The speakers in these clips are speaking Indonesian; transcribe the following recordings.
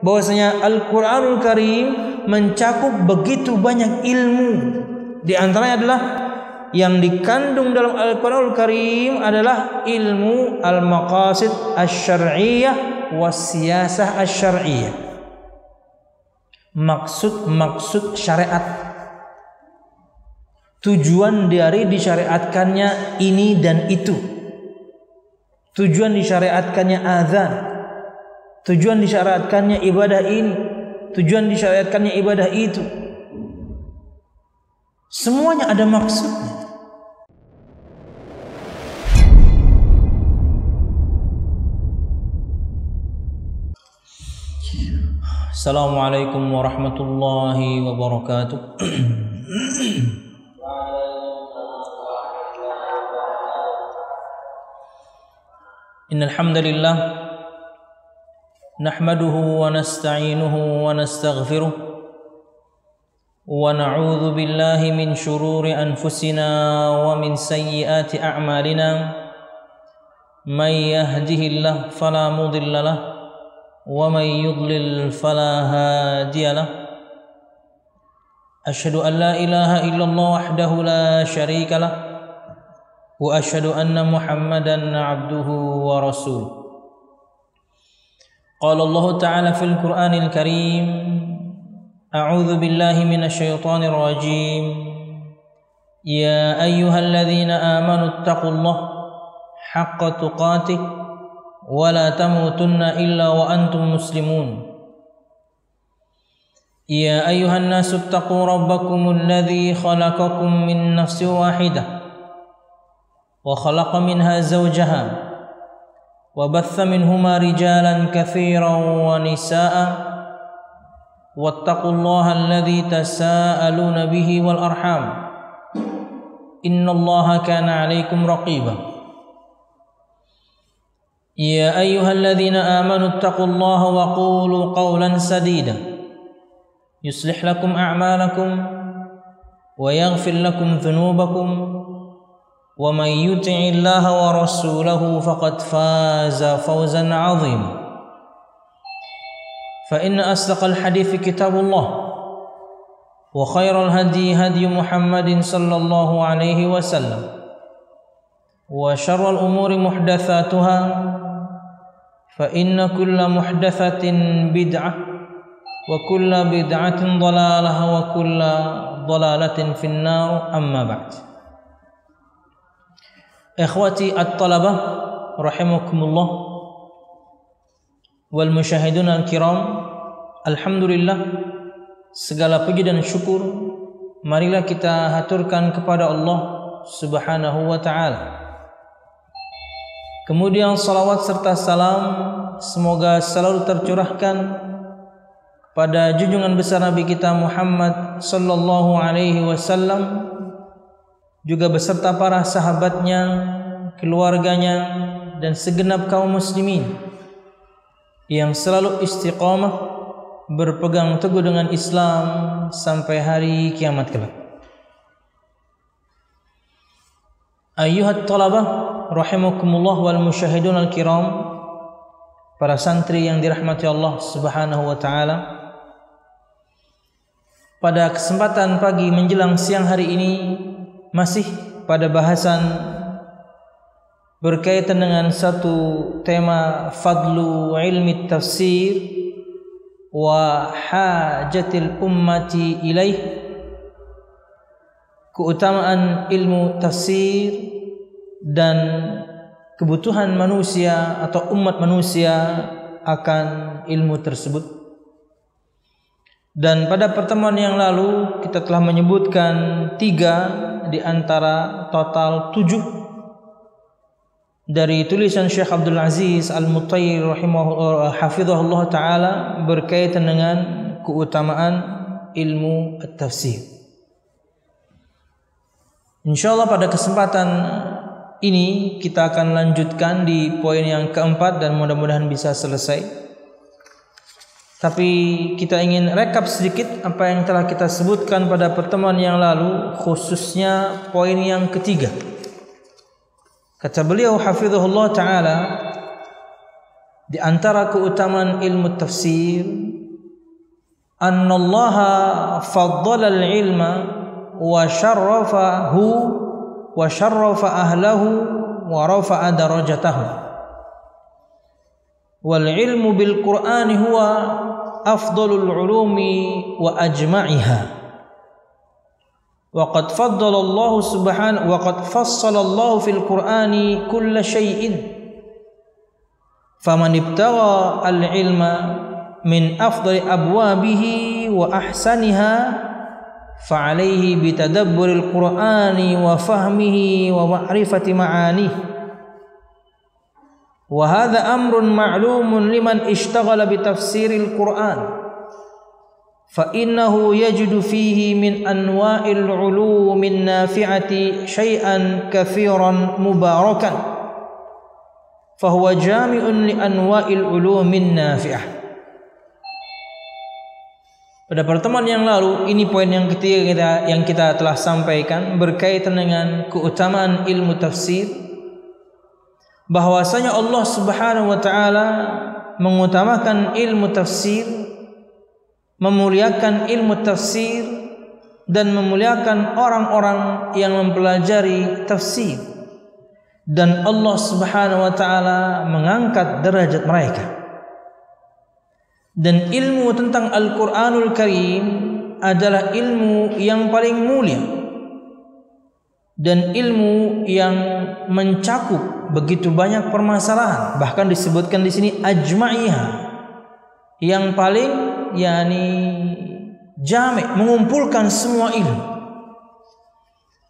bahwasanya Al-Qur'anul Karim mencakup begitu banyak ilmu. Di antaranya adalah yang dikandung dalam Al-Qur'anul Karim adalah ilmu al-maqasid asy-syar'iyyah was-siyasah asy-syar'iyyah. Maksud syariat, tujuan dari disyariatkannya ini dan itu, tujuan disyariatkannya azan, tujuan disyariatkannya ibadah ini, tujuan disyariatkannya ibadah itu, semuanya ada maksudnya. Assalamualaikum warahmatullahi wabarakatuh. Innal hamdalillah nahmaduhu wa nasta'inuhu wa nastaghfiruh wa na'udzu billahi min shururi anfusina wa min sayyiati a'malina. May yahdihillahu fala mudilla lahu wa may yudlil fala hadiya lahu. Asyhadu an la ilaha illallah wahdahu la syarika lahu wa asyhadu anna Muhammadan abduhu wa rasuluh. Qala Allah Ta'ala fil Qur'anil Karim, a'udzu billahi minasy syaithanir rajim. Ya ayyuhalladzina amanu taqullaha haqqa tuqatih wa la tamutunna illa wa antum muslimun. Ya ayyuhan nasu taqu rabbakumul ladzi khalaqakum min nafsin wahidah wa khalaqa minha zawjaha wa batha minhuma rijalan katsiran wa nisaa'a wattaqullaha alladzi tasaaluna bihi wal arham innallaha kana 'alaikum raqiba. Ya ayyuhalladzina amanu taqullaha wa qulu qawlan sadida yuslih lakum a'malakum wa yaghfir lakum dhunubakum wa may yuti'illaha wa rasulahu faqad faza fawzan 'azima. Fa inna asdaqal hadithi kitabullah wa khairal hadi hadi Muhammadin sallallahu alaihi wasallam wa syarrul umuri muhdatsatuha fa inna kulla muhdatsatin bid'ah wa kulla bid'atin dhalalah wa kulla dhalalatin finnar. Amma ba'd. Ikhwati at-talabah rahimakumullah wal musyahidun al-kiram, alhamdulillah, segala puji dan syukur marilah kita haturkan kepada Allah Subhanahu wa ta'ala. Kemudian salawat serta salam semoga selalu tercurahkan pada junjungan besar Nabi kita Muhammad sallallahu alaihi wasallam, juga beserta para sahabatnya, keluarganya, dan segenap kaum muslimin yang selalu istiqamah berpegang teguh dengan Islam sampai hari kiamat kelak. Ayyuhat talabah rahimakumullah wal musyahidun al-kiram, para santri yang dirahmati Allah Subhanahu wa ta'ala, pada kesempatan pagi menjelang siang hari ini masih pada bahasan berkaitan dengan satu tema fadlu ilmi tafsir wa hajatil ummati ilaih, keutamaan ilmu tafsir dan kebutuhan manusia atau umat manusia akan ilmu tersebut. Dan pada pertemuan yang lalu kita telah menyebutkan 3 di antara total 7 dari tulisan Syekh Abdul Aziz Al-Mutair hafizahullah ta'ala berkaitan dengan keutamaan ilmu at-tafsir. InsyaAllah pada kesempatan ini kita akan lanjutkan di poin yang keempat dan mudah-mudahan bisa selesai. Tapi kita ingin rekap sedikit apa yang telah kita sebutkan pada pertemuan yang lalu, khususnya poin yang ketiga. Kata beliau hafizahullah ta'ala, di antara keutamaan ilmu tafsir annallaha faddala al-ilma wa syarrafahu wa syarrafa ahlahu wa rafa'a darajatahu. Wal ilmu bil Qur'ani huwa afdalul ulumi wa ajma'iha. Wa qad faddala Allah subhanahu wa qad fassala Allah fil Qur'ani kulla syai'in. Faman ibtagha al-ilma min afdali abwabihi wa ahsaniha fa'alayhi bitadabburil Qur'ani wa fahmihi wa ma'rifati ma'anihi. Wa hadha amrun ma'lumun liman ishtaghala bitafsiril Qur'an fa innahu yajidu fihi min anwa'il ulumin nafi'ati syai'an katsiran mubarakan fa huwa jami'un li anwa'il ulumin nafi'ah. Pada pertemuan yang lalu, ini poin yang ketiga yang kita telah sampaikan berkaitan dengan keutamaan ilmu tafsir, bahwasanya Allah Subhanahu wa taala mengutamakan ilmu tafsir, memuliakan ilmu tafsir, dan memuliakan orang-orang yang mempelajari tafsir, dan Allah Subhanahu wa taala mengangkat derajat mereka. Dan ilmu tentang Al-Quranul Karim adalah ilmu yang paling mulia dan ilmu yang mencakup begitu banyak permasalahan, bahkan disebutkan di sini ajma'iha, yang paling jami', mengumpulkan semua ilmu.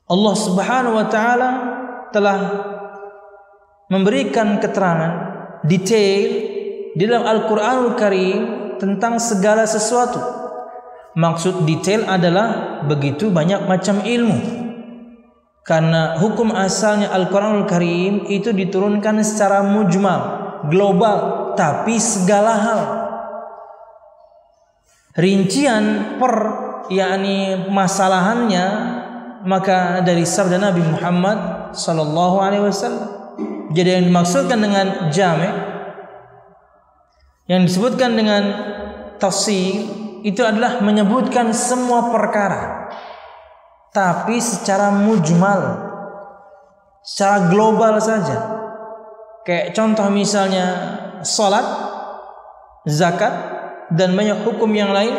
Allah Subhanahu wa taala telah memberikan keterangan detail di dalam Al-Quranul Karim tentang segala sesuatu. Maksud detail adalah begitu banyak macam ilmu, karena hukum asalnya Al-Quranul Karim itu diturunkan secara mujmal, global, tapi segala hal. Rincian per masalahannya maka dari sabda Nabi Muhammad sallallahu alaihi wasallam. Jadi yang dimaksudkan dengan jami', yang disebutkan dengan tafsir, itu adalah menyebutkan semua perkara, tapi secara mujmal, secara global saja. Kayak contoh misalnya salat, zakat, dan banyak hukum yang lain,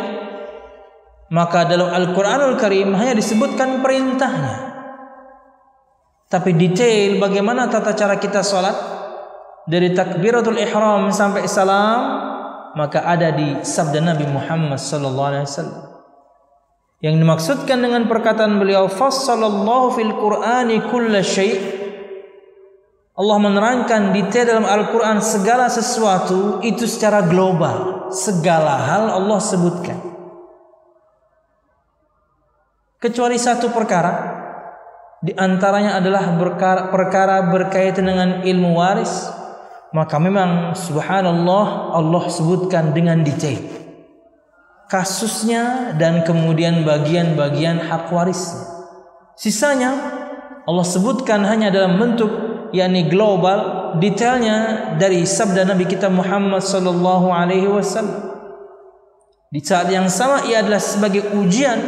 maka dalam Al-Quranul Karim hanya disebutkan perintahnya, tapi detail bagaimana tata cara kita salat dari takbiratul ihram sampai salam, maka ada di sabda Nabi Muhammad sallallahu alaihi wasallam. Yang dimaksudkan dengan perkataan beliau fassalallahu fil Qur'ani kulla syai', Allah menerangkan detail dalam Al-Qur'an segala sesuatu itu secara global, segala hal Allah sebutkan. Kecuali satu perkara, di antaranya adalah perkara berkaitan dengan ilmu waris, maka memang subhanallah Allah sebutkan dengan detail kasusnya dan kemudian bagian-bagian hak warisnya. Sisanya Allah sebutkan hanya dalam bentuk global, detailnya dari sabda Nabi kita Muhammad sallallahu alaihi wasallam. Di saat yang sama ia adalah sebagai ujian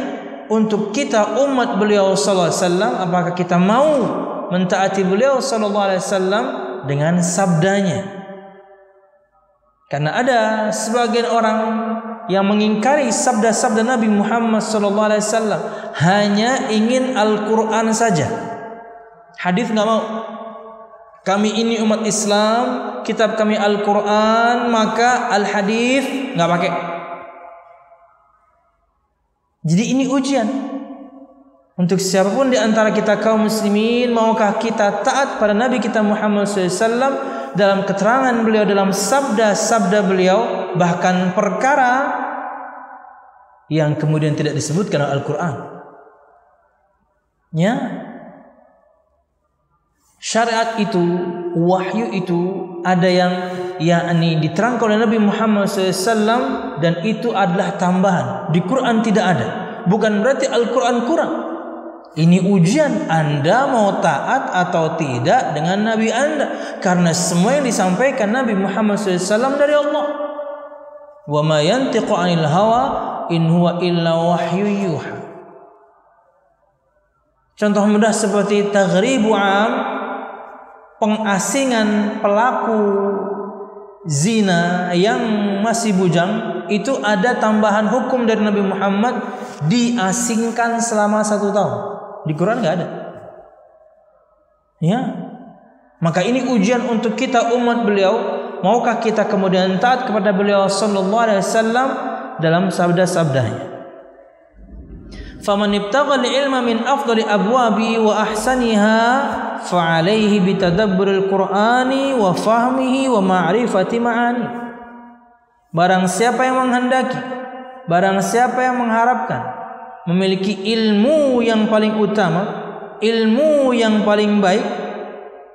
untuk kita umat beliau sallallahu alaihi wasallam, apakah kita mau mentaati beliau sallallahu alaihi wasallam dengan sabdanya. Karena ada sebagian orang yang mengingkari sabda-sabda Nabi Muhammad sallallahu alaihi wasallam, hanya ingin Al-Qur'an saja. Hadis enggak mau. Kami ini umat Islam, kitab kami Al-Qur'an, maka al-hadis enggak pakai. Jadi ini ujian untuk siapapun di antara kita kaum muslimin, maukah kita taat pada Nabi kita Muhammad SAW dalam keterangan beliau, dalam sabda-sabda beliau, bahkan perkara yang kemudian tidak disebutkan dalam Al-Quran. Syariat itu, wahyu itu ada yang diterangkan oleh Nabi Muhammad SAW, dan itu adalah tambahan. Di Quran tidak ada. Bukan berarti Al-Quran kurang. Ini ujian Anda mau taat atau tidak dengan Nabi Anda, karena semua yang disampaikan Nabi Muhammad SAW dari Allah. Wa ma yantiqu 'anil hawa in huwa illa wahyu yuha. Contoh mudah seperti taghribu am, pengasingan pelaku zina yang masih bujang, itu ada tambahan hukum dari Nabi Muhammad, diasingkan selama 1 tahun. Di Quran nggak ada. Ya, maka ini ujian untuk kita umat beliau. Maukah kita kemudian taat kepada beliau sallallahu alaihi wasallam dalam sabda-sabdanya? Faman ibtagha al-ilma min afdali abwabi wa ahsaniha fa alaihi bitadabburil qur'ani wa fahmihi wa ma'rifati ma'ani. Barang siapa yang menghendaki, barang siapa yang mengharapkan memiliki ilmu yang paling utama, ilmu yang paling baik,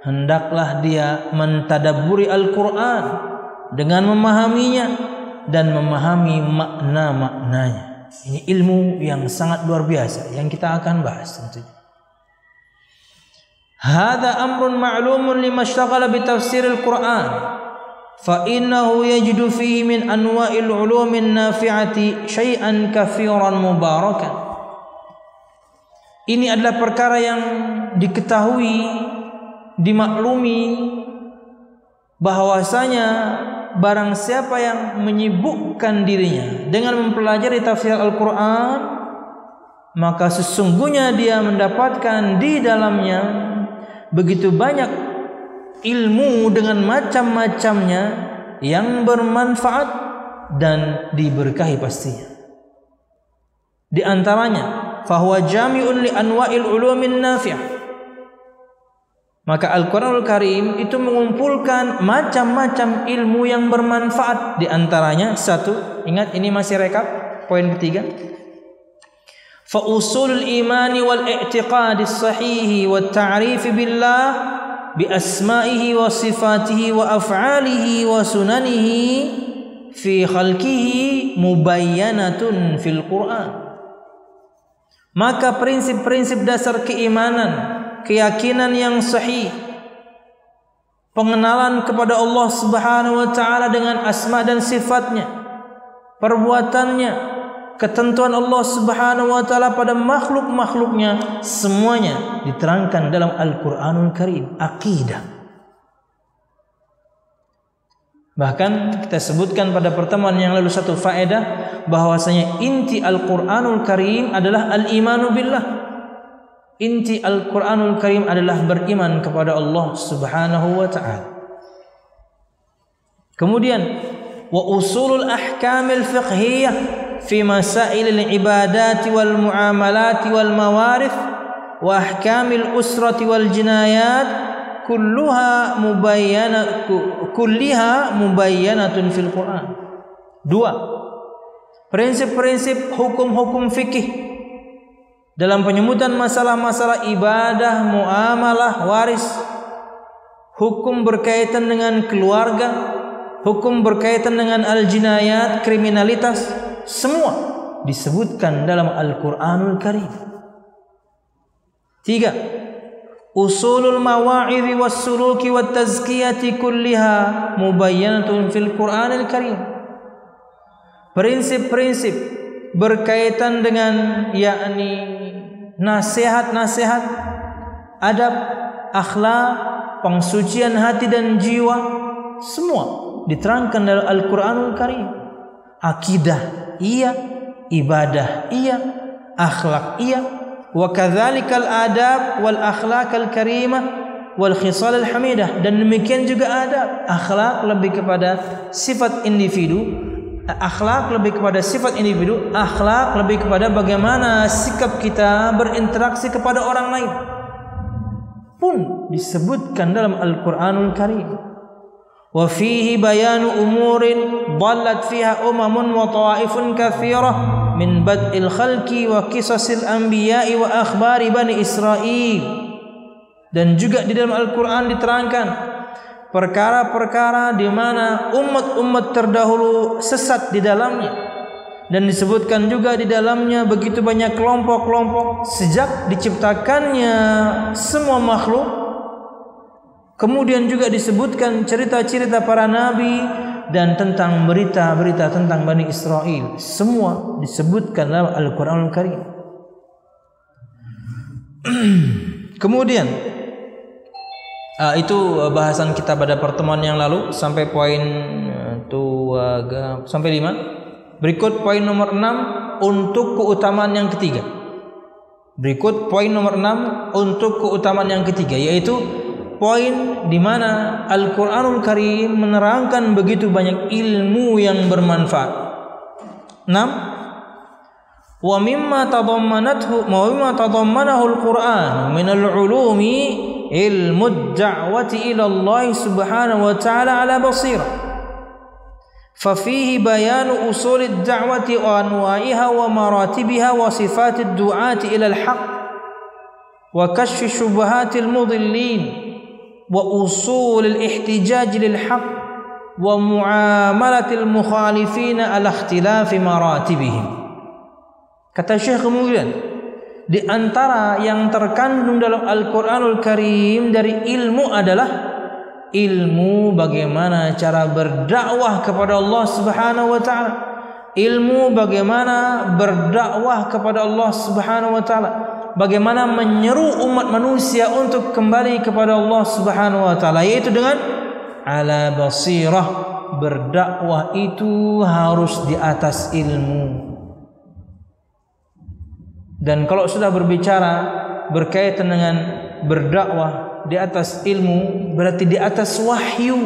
hendaklah dia mentadabburi Al-Qur'an dengan memahaminya dan memahami makna-maknanya. Ini ilmu yang sangat luar biasa yang kita akan bahas tentunya. Hadza amrun ma'lumun liman ishtaghala bi tafsiril Qur'an fa innahu yajidu fihi min anwa'il ulumin nafi'ati syai'an katsiran mubarakan. Ini adalah perkara yang diketahui, dimaklumi bahwasanya barang siapa yang menyibukkan dirinya dengan mempelajari tafsir Al-Quran, maka sesungguhnya dia mendapatkan di dalamnya begitu banyak ilmu dengan macam-macamnya yang bermanfaat dan diberkahi pastinya. Di antaranya, fahuwa jami'un li anwa'il ulumin nafi'ah. Maka Al-Quranul Karim itu mengumpulkan macam-macam ilmu yang bermanfaat. Di antaranya 1, ingat ini masih rekap, poin ketiga. Fa usulul imani wal i'tiqadi sahihi wat ta'rif billah bi asma'ihi wa sifatihi wa af'alihi wa sunanihi fi khalqihi mubayyanatun fil Qur'an. Maka prinsip-prinsip dasar keimanan, keyakinan yang sahih, pengenalan kepada Allah Subhanahu wa taala dengan asma dan sifatnya, perbuatannya, ketentuan Allah Subhanahu wa taala pada makhluk-makhluknya, semuanya diterangkan dalam Al-Qur'anul Karim. Akidah. Bahkan kita sebutkan pada pertemuan yang lalu satu faedah bahwasanya inti Al-Qur'anul Karim adalah al-imanu billah. Inti Al-Quranul Karim adalah beriman kepada Allah Subhanahu wa ta'ala. Kemudian wa usulul ahkamil fiqhiyah fi masailil ibadati wal muamalati wal mawarith wa ahkamil usrati wal jinayat kulliha mubayyanatun fil Quran. 2. Prinsip-prinsip hukum-hukum fikih dalam penyebutan masalah-masalah ibadah, muamalah, waris, hukum berkaitan dengan keluarga, hukum berkaitan dengan al-jinayat, kriminalitas, semua disebutkan dalam Al-Quranul Karim. 3. Usulul mawa'idhi was-suluki wat-tazkiyati kulliha mubayyanatun fil Qur'anil Karim. Prinsip-prinsip berkaitan dengan yakni nasihat-nasihat, adab, akhlak, pengsucian hati dan jiwa, semua diterangkan dalam Al-Quranul Karim. Akidah iya, ibadah iya, akhlak iya, wa kadzalikal adab wal akhlaqal karimah wal khisal al hamidah. Dan demikian juga adab, akhlak lebih kepada sifat individu, akhlak lebih kepada sifat individu, akhlak lebih kepada bagaimana sikap kita berinteraksi kepada orang lain, pun disebutkan dalam Al-Quranul Karim. Wa fihi bayanu umurin dhallat fiha umamun wa ta'ifun katsirah min bad'il khalqi wa qisasil anbiya'i wa akhbari bani Israil. Dan juga di dalam Al-Quran diterangkan perkara-perkara di mana umat-umat terdahulu sesat di dalamnya, dan disebutkan juga di dalamnya begitu banyak kelompok-kelompok sejak diciptakannya semua makhluk. Kemudian juga disebutkan cerita-cerita para nabi, dan tentang berita-berita tentang Bani Israel. Semua disebutkan dalam Al-Quranul Karim. Kemudian itu bahasan kita pada pertemuan yang lalu sampai poin sampai 5. Berikut poin nomor 6 untuk keutamaan yang ketiga. Yaitu poin di mana Al-Qur'anul Karim menerangkan begitu banyak ilmu yang bermanfaat. 6. Wa mimma tadammanahu al-Qur'an min al-ulumi ilmu ad-da'wati ila Allah subhanahu wa ta'ala ala basirah. ففيه بيان أصول الدعوة وأنواعها ومراتبها وصفات الدعاة إلى الحق وكشف شبهات المضلين وأصول الاحتجاج للحق ومعاملة المخالفين على اختلاف مراتبهم. Kata Syekh kemudian, di antara yang terkandung dalam Al-Quranul Karim dari ilmu adalah ilmu bagaimana cara berdakwah kepada Allah Subhanahu wa taala. Ilmu bagaimana berdakwah kepada Allah Subhanahu wa taala. Bagaimana menyeru umat manusia untuk kembali kepada Allah Subhanahu wa taala, yaitu dengan ala basirah. Berdakwah itu harus di atas ilmu. Dan kalau sudah berbicara berkaitan dengan berdakwah di atas ilmu, berarti di atas wahyu,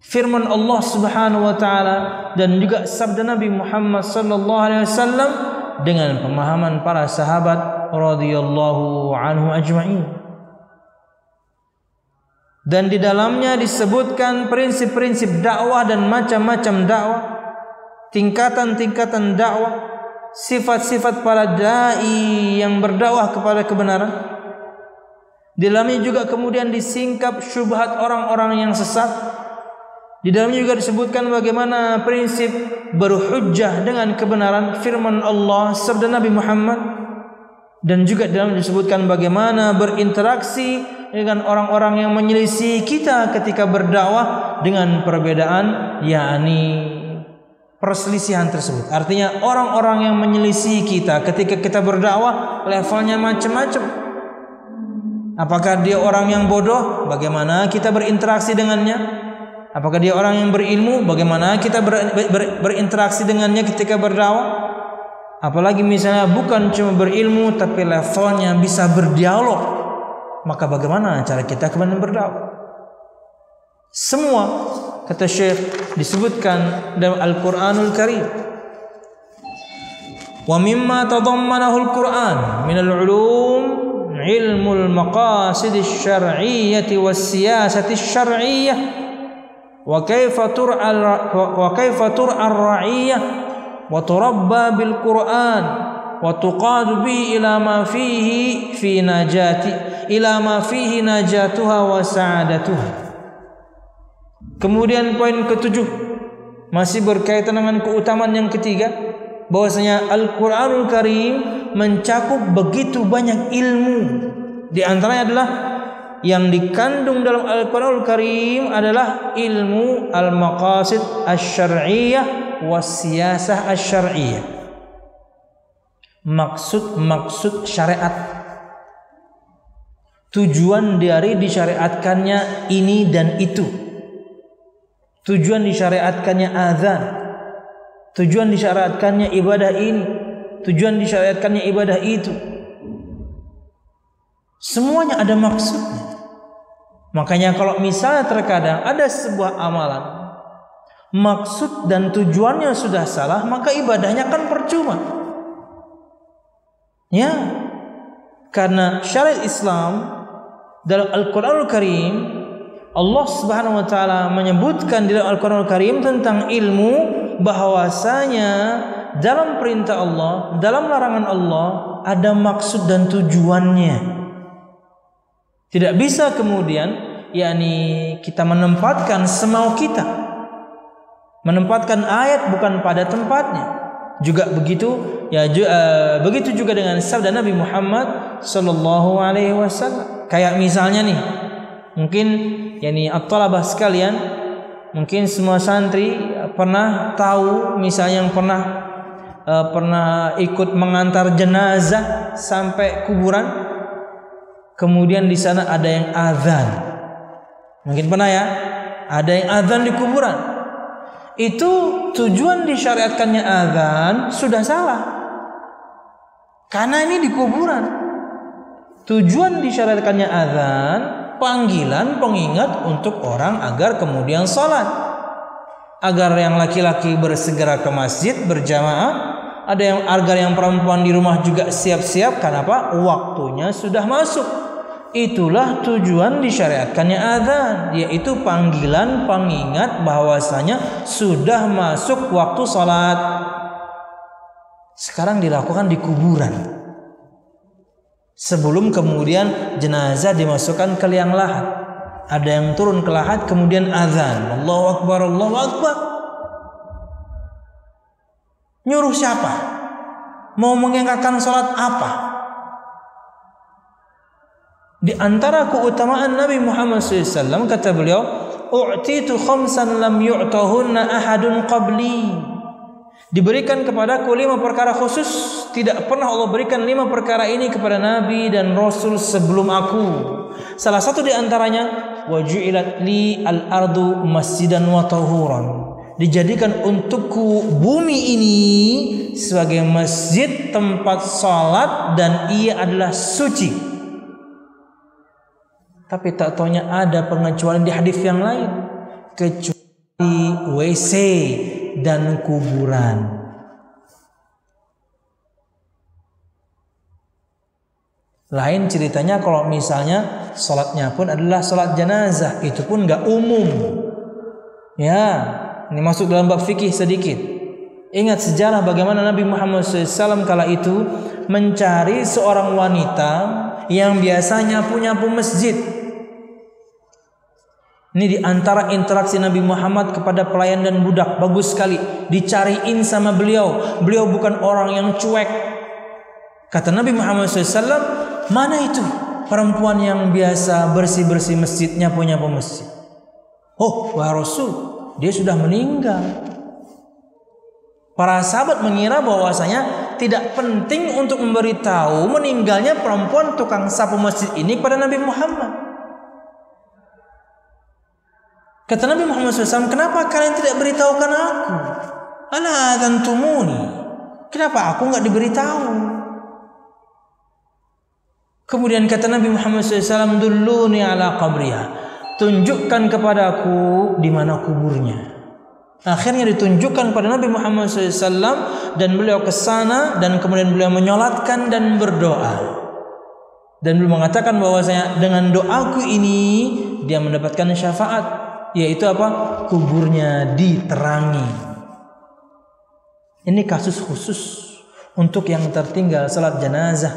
firman Allah Subhanahu wa taala dan juga sabda Nabi Muhammad sallallahu alaihi wasallam dengan pemahaman para sahabat radhiyallahu anhum ajma'in. Dan di dalamnya disebutkan prinsip-prinsip dakwah dan macam-macam dakwah, tingkatan-tingkatan dakwah, sifat-sifat para dai yang berdakwah kepada kebenaran. Di dalamnya juga kemudian disingkap syubhat orang-orang yang sesat. Di dalamnya juga disebutkan bagaimana prinsip berhujjah dengan kebenaran, firman Allah, sabda Nabi Muhammad. Dan juga di dalamnya disebutkan bagaimana berinteraksi dengan orang-orang yang menyelisih kita ketika berdakwah dengan perbedaan, yakni perselisihan tersebut. Artinya orang-orang yang menyelisih kita ketika kita berdakwah levelnya macam-macam. Apakah dia orang yang bodoh? Bagaimana kita berinteraksi dengannya? Apakah dia orang yang berilmu? Bagaimana kita berinteraksi dengannya ketika berdakwah? Apalagi misalnya bukan cuma berilmu tapi levelnya bisa berdialog, maka bagaimana cara kita kemudian berdakwah? Semua, kata Syekh, disebutkan dalam Al-Qur'anul Karim. Wa mimma tadammanahu al-Qur'an min al-ulum ilmul maqasid asy-syar'iyyah was-siyasah asy-syar'iyyah wa kaifa tur'a ar-ra'iyyah wa turabba bil Qur'an wa tuqadu bi ila ma fihi najatuha wa sa'adatuha. Kemudian poin ke-7 masih berkaitan dengan keutamaan yang ketiga, bahwasanya Al-Qur'anul Karim mencakup begitu banyak ilmu. Di antaranya adalah yang dikandung dalam Al-Qur'anul Karim adalah ilmu al-maqasid asy-syar'iyyah was-siyasah asy-syar'iyyah. Maksud syariat, tujuan dari disyariatkannya ini dan itu, tujuan disyariatkannya azan, tujuan disyariatkannya ibadah ini, tujuan disyariatkannya ibadah itu. Semuanya ada maksudnya. Makanya kalau misalnya terkadang ada sebuah amalan, maksud dan tujuannya sudah salah, maka ibadahnya kan percuma. Ya, karena syariat Islam dalam Al-Qur'anul Karim, Allah Subhanahu wa taala menyebutkan di dalam Al-Qur'anul Karim tentang ilmu, bahwasanya dalam perintah Allah, dalam larangan Allah ada maksud dan tujuannya. Tidak bisa kemudian yakni kita menempatkan semau kita, menempatkan ayat bukan pada tempatnya. Juga begitu ya, begitu juga dengan sabda Nabi Muhammad sallallahu alaihi wasallam. Kayak misalnya nih, mungkin yakni at-talabah sekalian Mungkin semua santri pernah tahu, misalnya yang pernah ikut mengantar jenazah sampai kuburan, kemudian di sana ada yang azan. Mungkin pernah ya, ada yang azan di kuburan. Itu tujuan disyariatkannya azan sudah salah. Karena ini di kuburan. Tujuan disyariatkannya azan, panggilan pengingat untuk orang agar kemudian salat. Agar yang laki-laki bersegera ke masjid berjamaah, agar yang perempuan di rumah juga siap-siap. Kenapa? Waktunya sudah masuk. Itulah tujuan disyariatkannya azan, yaitu panggilan pengingat bahwasanya sudah masuk waktu salat. Sekarang dilakukan di kuburan. Sebelum kemudian jenazah dimasukkan ke liang lahat, ada yang turun ke lahat kemudian azan, Allahu Akbar, Allahu Akbar. Nyuruh siapa? Mau mengingatkan salat apa? Di antara keutamaan Nabi Muhammad SAW, kata beliau, "U'titu khamsan lam yu'tahunna ahadun qabli." Diberikan kepadaku 5 perkara khusus, tidak pernah Allah berikan 5 perkara ini kepada Nabi dan Rasul sebelum aku. Salah satu di antaranya, waju'ilat li al-ardu masjidan wa tahuran. Dijadikan untukku bumi ini sebagai masjid, tempat salat, dan ia adalah suci. Tapi tak taunya ada pengecualian di hadis yang lain, kecuali WC dan kuburan. Lain ceritanya kalau misalnya salatnya pun adalah salat jenazah, itu pun nggak umum. Ya, ini masuk dalam bab fikih sedikit. Ingat sejarah bagaimana Nabi Muhammad SAW kala itu mencari seorang wanita yang biasanya punya masjid. Ini di antara interaksi Nabi Muhammad kepada pelayan dan budak, bagus sekali. Dicariin sama beliau. Beliau bukan orang yang cuek. Kata Nabi Muhammad SAW, mana itu perempuan yang biasa bersih-bersih masjidnya, punya masjid? Oh, wahai Rasul, dia sudah meninggal. Para sahabat mengira bahwasanya tidak penting untuk memberitahu meninggalnya perempuan tukang sapu masjid ini kepada Nabi Muhammad. Kata Nabi Muhammad SAW, kenapa kalian tidak beritahukan aku? Ala adzantumuni. Kenapa aku nggak diberitahu? Kemudian kata Nabi Muhammad SAW, dulluni ala qabriha. Tunjukkan kepadaku di mana kuburnya. Akhirnya ditunjukkan pada Nabi Muhammad SAW dan beliau ke sana dan kemudian beliau menyolatkan dan berdoa. Dan beliau mengatakan bahwasanya dengan doaku ini dia mendapatkan syafaat, yaitu apa? Kuburnya diterangi. Ini kasus khusus untuk yang tertinggal salat jenazah,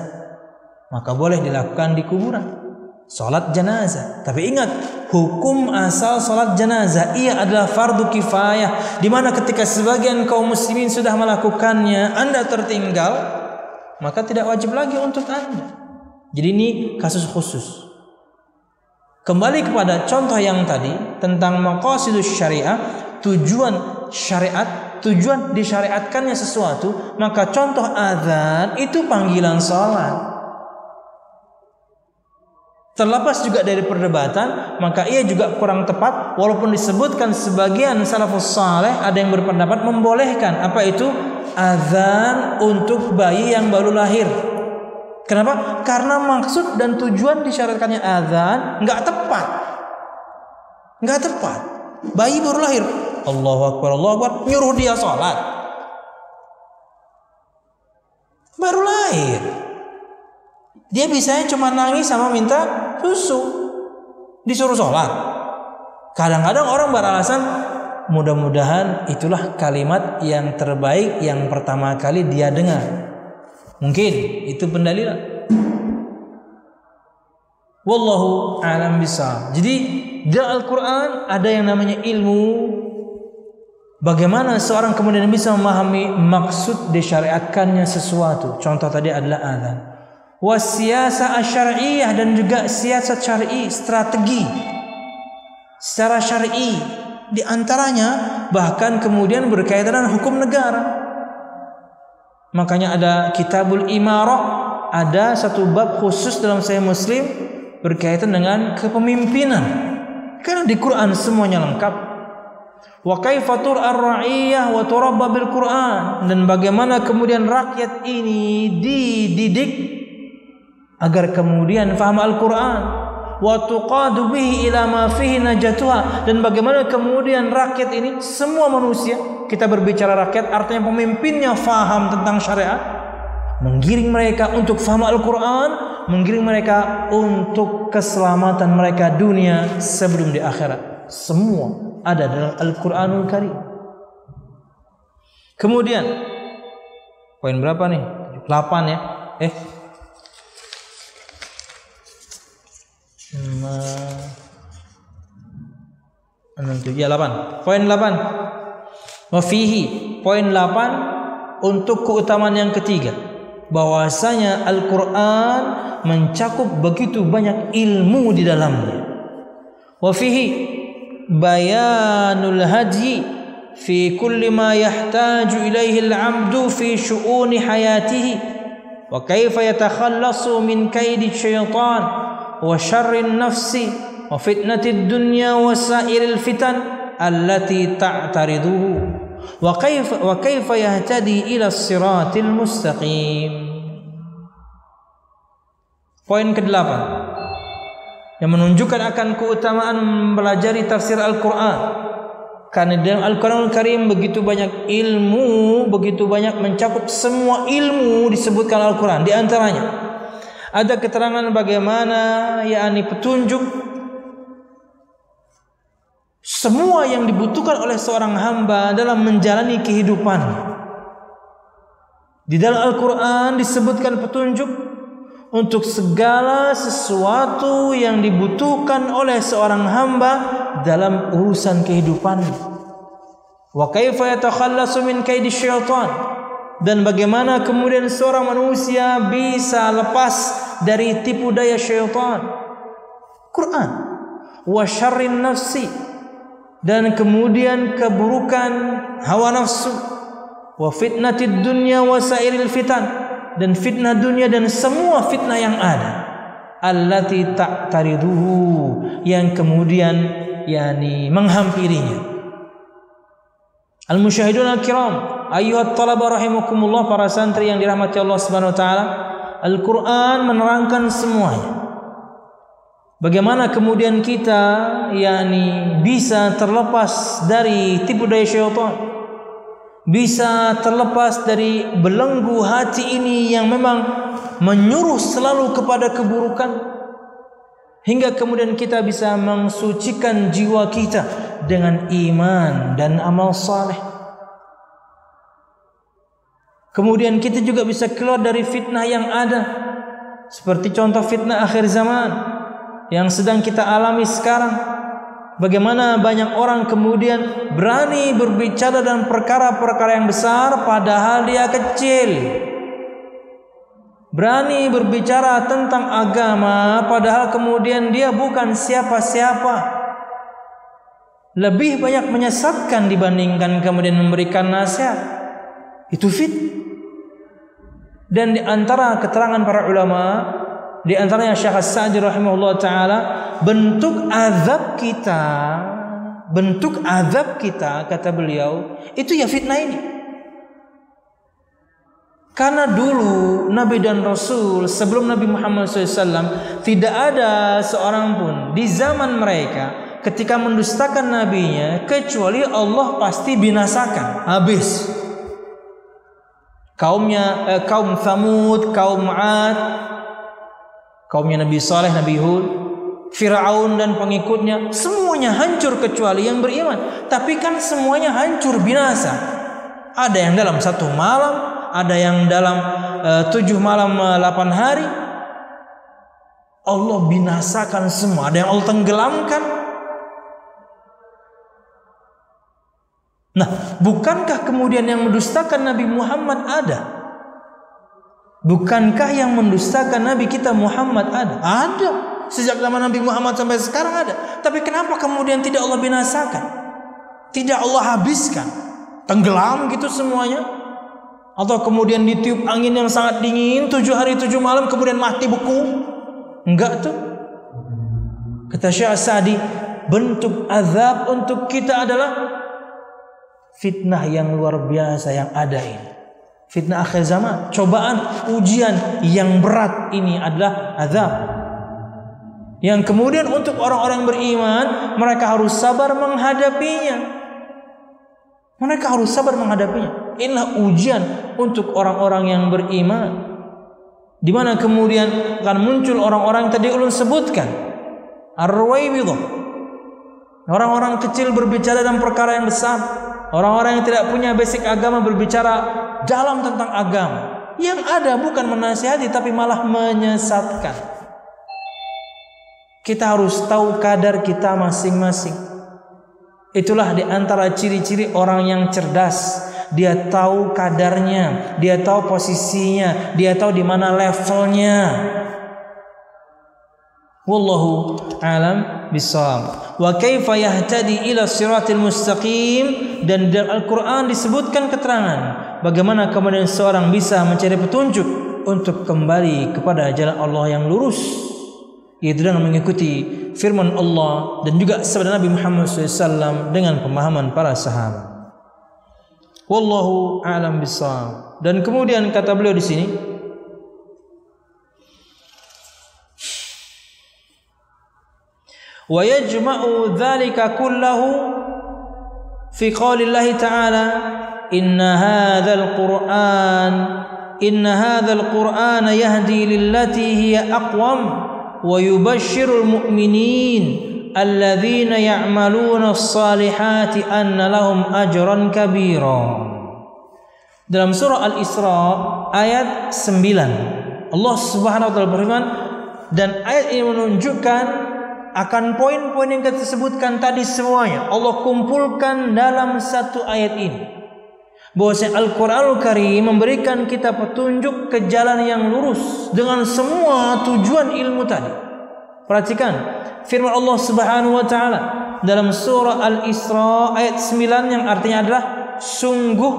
maka boleh dilakukan di kuburan, salat jenazah. Tapi ingat, hukum asal salat jenazah ia adalah fardu kifayah, di mana ketika sebagian kaum muslimin sudah melakukannya, Anda tertinggal, maka tidak wajib lagi untuk Anda. Jadi ini kasus khusus. Kembali kepada contoh yang tadi tentang maqasidus syariah, tujuan syariat, tujuan disyariatkannya sesuatu, maka contoh azan itu panggilan salat. Terlepas juga dari perdebatan, maka ia juga kurang tepat, walaupun disebutkan sebagian salafus saleh ada yang berpendapat membolehkan. Apa itu? Azan untuk bayi yang baru lahir. Kenapa? Karena maksud dan tujuan disyariatkannya azan nggak tepat. Nggak tepat. Bayi baru lahir, Allahu Akbar, Allahu Akbar, nyuruh dia sholat. Baru lahir. Dia bisanya cuma nangis sama minta susu, disuruh sholat. Kadang-kadang orang beralasan, mudah-mudahan itulah kalimat yang terbaik yang pertama kali dia dengar. Mungkin itu pendalilan. Wallahu a'lam bishawab. Jadi di Al-Quran ada yang namanya ilmu. Bagaimana seorang kemudian bisa memahami maksud disyariatkannya sesuatu. Contoh tadi adalah azan. Wasiyasa asyariyah, dan juga siasat syar'i, strategi secara syar'i Di antaranya bahkan kemudian berkaitan dengan hukum negara. Makanya ada Kitabul Imarah, ada satu bab khusus dalam Sahih Muslim berkaitan dengan kepemimpinan. Karena di Quran semuanya lengkap. Wa kaifa tur'ar ra'iyah wa turabba bil Quran, dan bagaimana kemudian rakyat ini dididik agar kemudian faham Al-Quran, wa tuqadu bihi ila ma fihi najatuha, dan bagaimana kemudian rakyat ini, semua manusia, kita berbicara rakyat artinya pemimpinnya faham tentang syariat, menggiring mereka untuk faham Al-Quran, menggiring mereka untuk keselamatan mereka dunia sebelum di akhirat. Semua ada dalam Al-Quranul Karim. Kemudian poin berapa nih? 8 ya. Ya 8. Poin 8. Wa fihi, poin 8 untuk keutamaan yang ketiga, bahwasanya Al-Quran mencakup begitu banyak ilmu di dalamnya. Wa fihi bayanul hadyi fi kulli ma yahtaju ilaihi al-'abdu fi syu'uni hayatihi wa kaifa yatakhallasu min kaidi syaitan wa syarrin nafsi wa fitnatid dunya wa sa'iril fitan allati ta'tariduhu wa kaifa yahtadi ila siratil mustaqim. Poin ke-8 yang menunjukkan akan keutamaan mempelajari tafsir Al-Quran. Karena dalam Al-Quranul Karim begitu banyak ilmu, begitu banyak mencakup semua ilmu disebutkan Al-Quran. Di antaranya ada keterangan bagaimana yakni petunjuk semua yang dibutuhkan oleh seorang hamba dalam menjalani kehidupan. Di dalam Al-Quran disebutkan petunjuk untuk segala sesuatu yang dibutuhkan oleh seorang hamba dalam urusan kehidupan. Wa kaifa yatakhallasu min kaidi syaitan, dan bagaimana kemudian seorang manusia bisa lepas dari tipu daya syaitan. Quran. Wa syarrin nafsi, dan kemudian keburukan hawa nafsu. Wa fitnatid dunya wa sairil fitan, dan fitnah dunia dan semua fitnah yang ada. Allati ta'tariduhu, yang kemudian yakni menghampirinya. Al-musyahidun al-kiram, ayyuhat talaba rahimakumullah, para santri yang dirahmati Allah Subhanahu wa taala, Al-Qur'an menerangkan semuanya. Bagaimana kemudian kita yakni bisa terlepas dari tipu daya syaitan, bisa terlepas dari belenggu hati ini yang memang menyuruh selalu kepada keburukan, hingga kemudian kita bisa mensucikan jiwa kita dengan iman dan amal saleh. Kemudian kita juga bisa keluar dari fitnah yang ada, seperti contoh fitnah akhir zaman yang sedang kita alami sekarang. Bagaimana banyak orang kemudian berani berbicara dalam perkara-perkara yang besar padahal dia kecil. Berani berbicara tentang agama padahal kemudian dia bukan siapa-siapa. Lebih banyak menyesatkan dibandingkan kemudian memberikan nasihat. Itu Dan di antara keterangan para ulama, di antaranya Syekh As-Sa'di rahimahullah taala, bentuk azab kita kata beliau itu ya fitnah ini. Karena dulu Nabi dan Rasul sebelum Nabi Muhammad SAW tidak ada seorang pun di zaman mereka ketika mendustakan nabinya kecuali Allah pasti binasakan, habis. Kaum Thamud, kaum 'Ad, kaumnya Nabi Saleh, Nabi Hud, Fir'aun dan pengikutnya, semuanya hancur kecuali yang beriman. Tapi kan semuanya hancur binasa. Ada yang dalam 1 malam, ada yang dalam 7 malam 8 hari. Allah binasakan semua. Ada yang Allah tenggelamkan. Nah, bukankah kemudian yang mendustakan Nabi Muhammad ada? Bukankah yang mendustakan Nabi kita Muhammad ada? Ada. Sejak zaman Nabi Muhammad sampai sekarang ada. Tapi kenapa kemudian tidak Allah binasakan? Tidak Allah habiskan, tenggelam gitu semuanya, atau kemudian ditiup angin yang sangat dingin 7 hari 7 malam kemudian mati beku. Enggak tuh. Kata Syekh Sa'di, bentuk azab untuk kita adalah fitnah yang luar biasa yang ada ini. Fitnah akhir zaman, cobaan, ujian yang berat ini adalah azab. Yang kemudian untuk orang-orang beriman, mereka harus sabar menghadapinya. Mereka harus sabar menghadapinya. Inilah ujian untuk orang-orang yang beriman. Di mana kemudian akan muncul orang-orang yang tadi ulun sebutkan. Ar-Ruwaibidah, orang-orang kecil berbicara dalam perkara yang besar, orang-orang yang tidak punya basic agama berbicara dalam tentang agama, yang ada bukan menasihati tapi malah menyesatkan. Kita harus tahu kadar kita masing-masing. Itulah di antara ciri-ciri orang yang cerdas. Dia tahu kadarnya, dia tahu posisinya, dia tahu di mana levelnya. Wallahu a'lam bishawab. Wa kaifa yahtadi ila siratil mustaqim, dan dalam Al-Qur'an disebutkan keterangan bagaimana kemudian seorang bisa mencari petunjuk untuk kembali kepada jalan Allah yang lurus, yaitu dengan mengikuti firman Allah dan juga sabda Nabi Muhammad SAW dengan pemahaman para sahabat. Wallahu a'lam bishawab. Dan kemudian kata beliau di sini, wa yajma'u dzalika kullahu fi qaulillahi ta'ala inna hadzal qur'ana yahdi lillati hiya aqwam wa yubashshirul mu'minin alladzina ya'maluna as-salihati anna lahum ajran kabira. Dalam surah Al-Isra ayat 9 Allah Subhanahu wa taala berfirman, dan ayat ini menunjukkan akan poin-poin yang kita sebutkan tadi semuanya Allah kumpulkan dalam satu ayat ini. Bahwasanya Al-Qur'anul Karim memberikan kita petunjuk ke jalan yang lurus dengan semua tujuan ilmu tadi. Perhatikan firman Allah Subhanahu wa taala dalam surah Al-Isra ayat 9 yang artinya adalah sungguh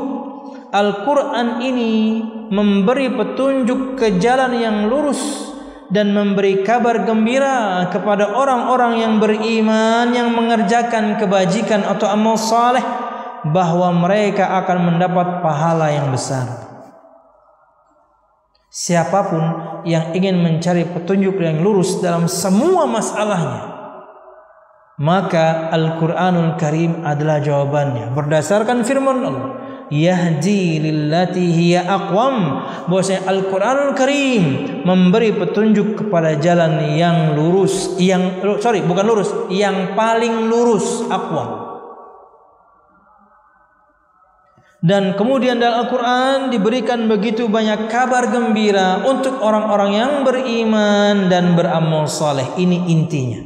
Al-Qur'an ini memberi petunjuk ke jalan yang lurus dan memberi kabar gembira kepada orang-orang yang beriman yang mengerjakan kebajikan atau amal saleh bahwa mereka akan mendapat pahala yang besar. Siapapun yang ingin mencari petunjuk yang lurus dalam semua masalahnya, maka Al-Qur'anul Karim adalah jawabannya berdasarkan firman Allah, yahdi lillati hiya aqwam, bahwasanya Al-Qur'anul Karim memberi petunjuk kepada jalan yang lurus, yang paling lurus, aqwam. Dan kemudian dalam Al-Quran diberikan begitu banyak kabar gembira untuk orang-orang yang beriman dan beramal saleh. Ini intinya,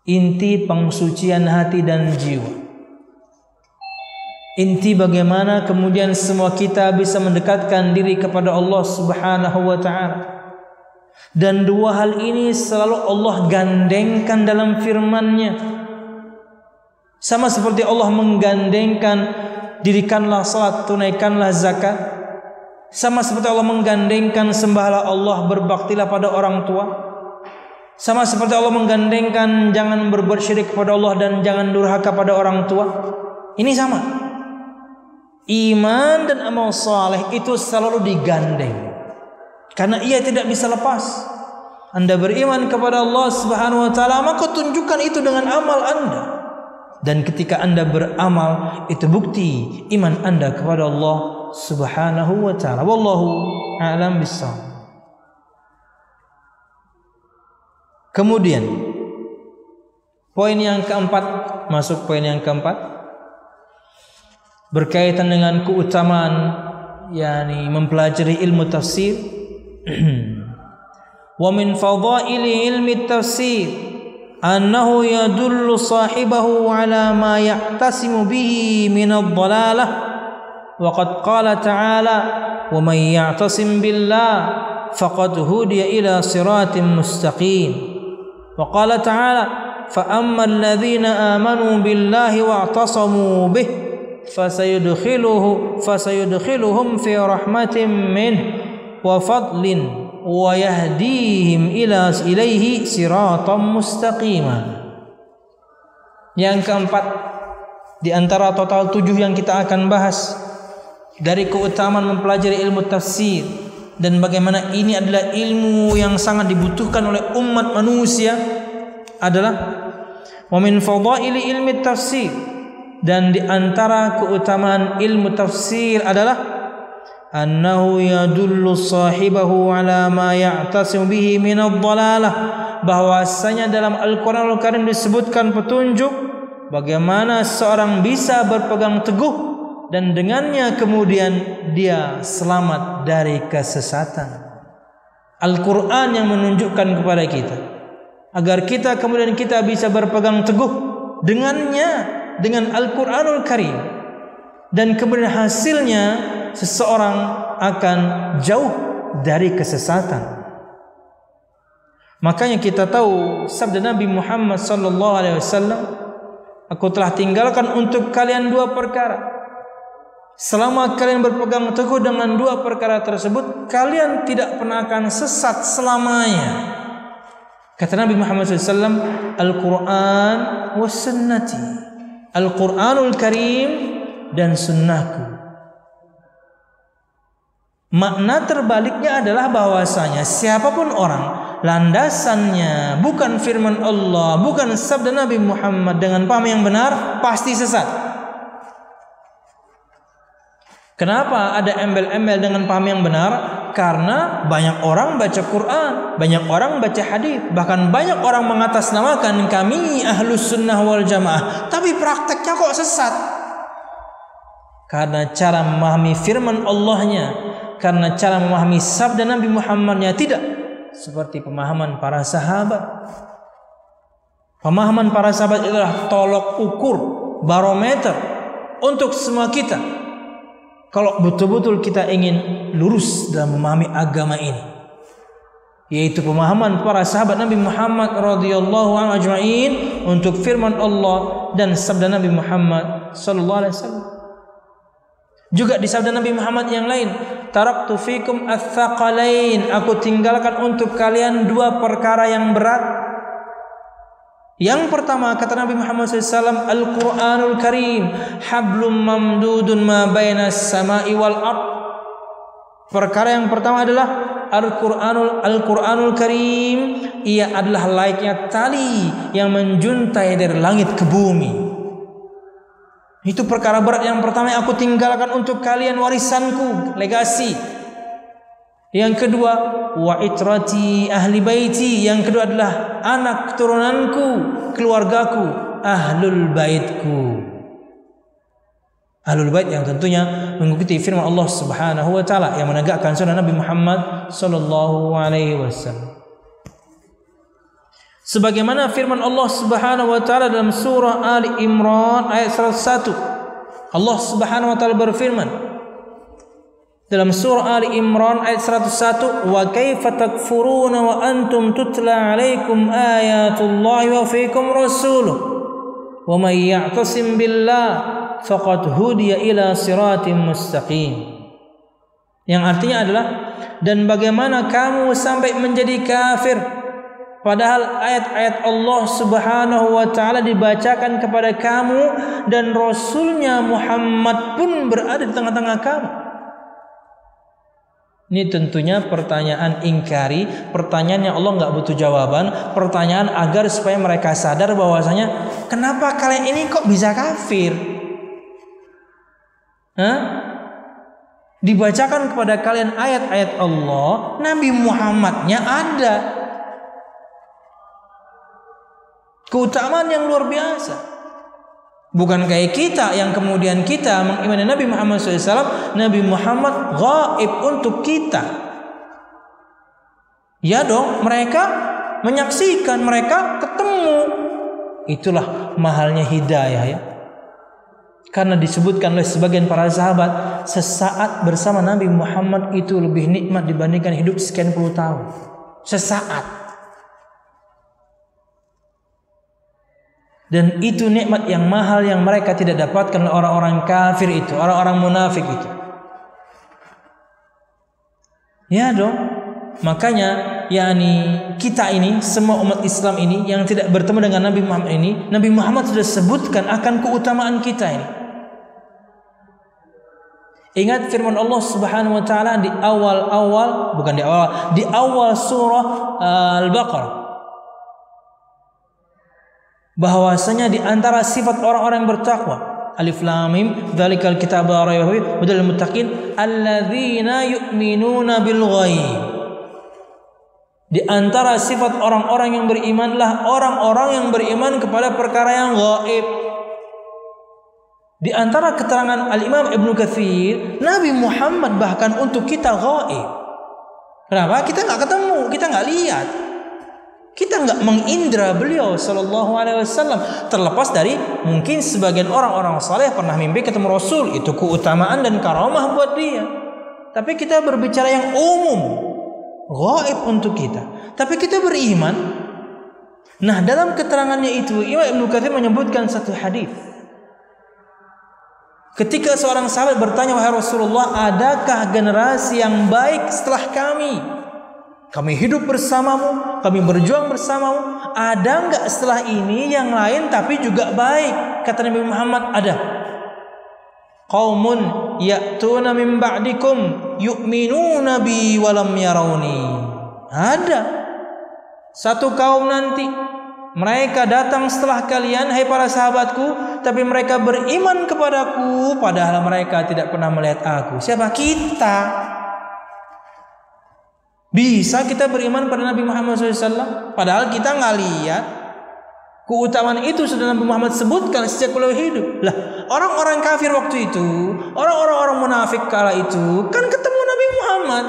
inti pengsucian hati dan jiwa, inti bagaimana kemudian semua kita bisa mendekatkan diri kepada Allah Subhanahu wa ta'ala. Dan dua hal ini selalu Allah gandengkan dalam firman-Nya. Sama seperti Allah menggandengkan dirikanlah salat, tunaikanlah zakat. Sama seperti Allah menggandengkan sembahlah Allah, berbaktilah pada orang tua. Sama seperti Allah menggandengkan jangan berbuat syirik kepada Allah dan jangan durhaka pada orang tua. Ini sama. Iman dan amal saleh itu selalu digandeng, karena ia tidak bisa lepas. Anda beriman kepada Allah Subhanahu wa ta'ala, maka tunjukkan itu dengan amal Anda. Dan ketika Anda beramal, itu bukti iman Anda kepada Allah Subhanahu wa ta'ala. Wallahu a'lam bishawab. Kemudian poin yang keempat, masuk poin yang keempat, berkaitan dengan keutamaan yakni mempelajari ilmu tafsir. Wa min fadaili ilmi tafsir annahu yadullu sahibahu ala ma ya'tasimu bihi min ad-dhalalah, wa qad qala ta'ala wa man ya'tasim billah faqad hudiya ila siratin mustaqim, wa qala ta'ala fa ammal ladzina amanu billahi wa'tasamu bih fasayudkhiluhum fi rahmatin min wa fadlin wa yahdihim ilaihi siratan mustaqima. Yang keempat di antara total 7 yang kita akan bahas dari keutamaan mempelajari ilmu tafsir dan bagaimana ini adalah ilmu yang sangat dibutuhkan oleh umat manusia adalah wa min fadaili ilmi tafsir, dan di antara keutamaan ilmu tafsir adalah annahu yadullu sahibahu ala ma ya'tasim bihi min ad-dhalalah, bahwasanya dalam Al-Qur'anul Karim disebutkan petunjuk bagaimana seorang bisa berpegang teguh dan dengannya kemudian dia selamat dari kesesatan. Al-Quran yang menunjukkan kepada kita agar kita kemudian kita bisa berpegang teguh dengannya, dengan Al-Quranul Karim, dan kemudian hasilnya seseorang akan jauh dari kesesatan. Makanya kita tahu sabda Nabi Muhammad sallallahu alaihi wasallam, aku telah tinggalkan untuk kalian 2 perkara. Selama kalian berpegang teguh dengan 2 perkara tersebut, kalian tidak pernah akan sesat selamanya. Kata Nabi Muhammad SAW, Al-Quran was sunnati, Al-Quranul Karim dan sunnahku. Makna terbaliknya adalah bahwasanya siapapun orang landasannya bukan firman Allah, bukan sabda Nabi Muhammad dengan paham yang benar, pasti sesat. Kenapa ada embel-embel dengan paham yang benar? Karena banyak orang baca Quran, banyak orang baca hadis, bahkan banyak orang mengatasnamakan kami ahlus sunnah wal jamaah, tapi prakteknya kok sesat. Karena cara memahami firman Allahnya, karena cara memahami sabda Nabi Muhammadnya tidak seperti pemahaman para sahabat. Pemahaman para sahabat adalah tolok ukur, barometer untuk semua kita. Kalau betul-betul kita ingin lurus dalam memahami agama ini, yaitu pemahaman para sahabat Nabi Muhammad radhiyallahu anhu ajma'in untuk firman Allah dan sabda Nabi Muhammad sallallahu alaihi wasallam. Juga di sabda Nabi Muhammad yang lain, taraktu fikum ats-tsaqalain, aku tinggalkan untuk kalian 2 perkara yang berat. Yang pertama kata Nabi Muhammad SAW, Al-Quranul Karim hablum mamdudun ma bainas sama'i wal ard. Perkara yang pertama adalah Al-Quranul Karim, ia adalah layaknya tali yang menjuntai dari langit ke bumi. Itu perkara berat yang pertama yang aku tinggalkan untuk kalian, warisanku, legasi. Yang kedua, wa itrati ahli baiti, yang kedua adalah anak keturunanku, keluargaku, ahlul baitku. Ahlul bait yang tentunya mengikuti firman Allah Subhanahu wa taala yang menegakkan sunnah Nabi Muhammad sallallahu alaihi wasallam. Sebagaimana firman Allah Subhanahu wa taala dalam surah Ali Imran ayat 101. Allah Subhanahu wa taala berfirman dalam surah Ali Imran ayat 101, wa kaifa takfuruna wa antum tutla alaikum ayatullahi wa fiikum rasuluh wa may ya'tasim billah faqad hudiya ila siratim mustaqim. Yang artinya adalah, dan bagaimana kamu sampai menjadi kafir padahal ayat-ayat Allah Subhanahu wa taala dibacakan kepada kamu dan Rasulnya Muhammad pun berada di tengah-tengah kamu. Ini tentunya pertanyaan ingkari, pertanyaan yang Allah nggak butuh jawaban, pertanyaan agar supaya mereka sadar bahwasanya kenapa kalian ini kok bisa kafir? Dibacakan kepada kalian ayat-ayat Allah, Nabi Muhammadnya ada. Keutamaan yang luar biasa. Bukan kayak kita yang kemudian kita mengimani Nabi Muhammad SAW, Nabi Muhammad gaib untuk kita. Ya dong, mereka menyaksikan, mereka ketemu. Itulah mahalnya hidayah ya. Karena disebutkan oleh sebagian para sahabat, sesaat bersama Nabi Muhammad itu lebih nikmat dibandingkan hidup sekian puluh tahun. Sesaat. Dan itu nikmat yang mahal yang mereka tidak dapatkan oleh orang-orang kafir itu, orang-orang munafik itu. Ya dong. Makanya kita ini, semua umat Islam ini yang tidak bertemu dengan Nabi Muhammad ini, Nabi Muhammad sudah sebutkan akan keutamaan kita ini. Ingat firman Allah Subhanahu wa taala di awal surah Al-Baqarah, bahwasanya di antara sifat orang-orang yang bertakwa, Alif Lam Mim, dzalikal kitabu la raiba fihi hudal lil muttaqin alladzina yu'minuna bil ghaib. Di antara sifat orang-orang yang berimanlah orang-orang yang beriman kepada perkara yang gaib. Di antara keterangan Al-Imam Ibnu Katsir, Nabi Muhammad bahkan untuk kita gaib. Kenapa? Kita nggak ketemu, kita nggak lihat. Kita nggak mengindra beliau sallallahu alaihi wasallam. Terlepas dari mungkin sebagian orang-orang saleh pernah mimpi ketemu Rasul, itu keutamaan dan karamah buat dia. Tapi kita berbicara yang umum, gaib untuk kita. Tapi kita beriman. Nah, dalam keterangannya itu Imam Ibnu Katsir menyebutkan satu hadis. Ketika seorang sahabat bertanya, "Wahai Rasulullah, adakah generasi yang baik setelah kami? Kami hidup bersamamu, kami berjuang bersamamu. Ada enggak setelah ini yang lain tapi juga baik?" Kata Nabi Muhammad, ada. "Qaumun ya'tuna min ba'dikum yu'minuna bi wa lam yarawni." Ada satu kaum nanti, mereka datang setelah kalian, hai para sahabatku, tapi mereka beriman kepadaku padahal mereka tidak pernah melihat aku. Siapa? Kita. Bisa kita beriman pada Nabi Muhammad SAW padahal kita nggak lihat. Keutamaan itu sudah Nabi Muhammad sebutkan sejak beliau hidup. Lah, orang-orang kafir waktu itu, orang-orang munafik kala itu kan ketemu Nabi Muhammad,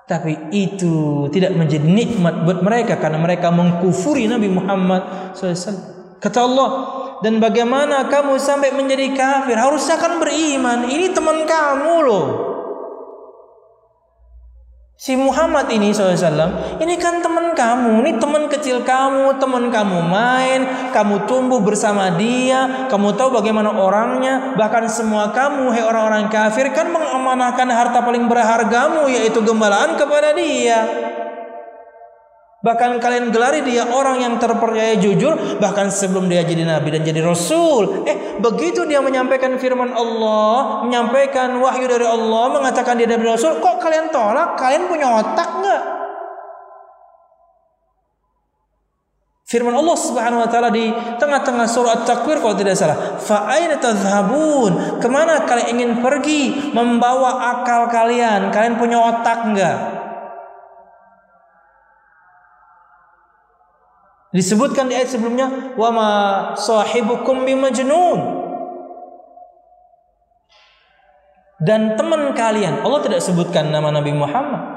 tapi itu tidak menjadi nikmat buat mereka karena mereka mengkufuri Nabi Muhammad SAW. Kata Allah, "Dan bagaimana kamu sampai menjadi kafir? Harusnya kan beriman. Ini teman kamu loh. Si Muhammad ini SAW, ini kan teman kamu, ini teman kecil kamu, teman kamu main, kamu tumbuh bersama dia, kamu tahu bagaimana orangnya, bahkan semua kamu, hai orang-orang kafir, kan mengamanahkan harta paling berhargamu, yaitu gembalaan kepada dia. Bahkan kalian gelari dia orang yang terpercaya jujur, bahkan sebelum dia jadi nabi dan jadi rasul. Begitu dia menyampaikan firman Allah, menyampaikan wahyu dari Allah, mengatakan dia nabi rasul, kok kalian tolak? Kalian punya otak enggak? Firman Allah Subhanahu wa taala di tengah-tengah surah At-Takwir kalau tidak salah, "Fa aina tadhhabun?" Kemana kalian ingin pergi membawa akal kalian? Kalian punya otak enggak? Disebutkan di ayat sebelumnya, "Wa ma sahibukum bimajnun." Dan teman kalian, Allah tidak sebutkan nama Nabi Muhammad.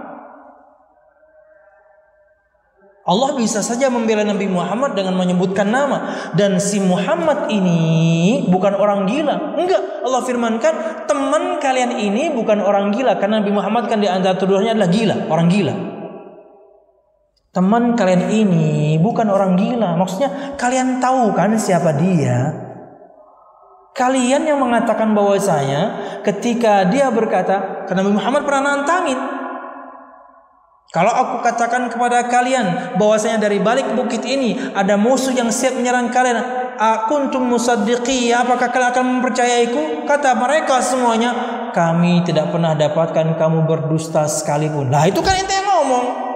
Allah bisa saja membela Nabi Muhammad dengan menyebutkan nama. Dan si Muhammad ini bukan orang gila. Enggak, Allah firmankan teman kalian ini bukan orang gila. Karena Nabi Muhammad kan di antara tuduhannya adalah gila, orang gila. Teman kalian ini bukan orang gila. Maksudnya kalian tahu kan siapa dia? Kalian yang mengatakan bahwasanya ketika dia berkata, karena Nabi Muhammad pernah nantangin, kalau aku katakan kepada kalian bahwasanya dari balik bukit ini ada musuh yang siap menyerang kalian, akuntum musaddiqi, apakah kalian akan mempercayaiku? Kata mereka semuanya, kami tidak pernah dapatkan kamu berdusta sekalipun. Nah, itu kan ente yang ngomong.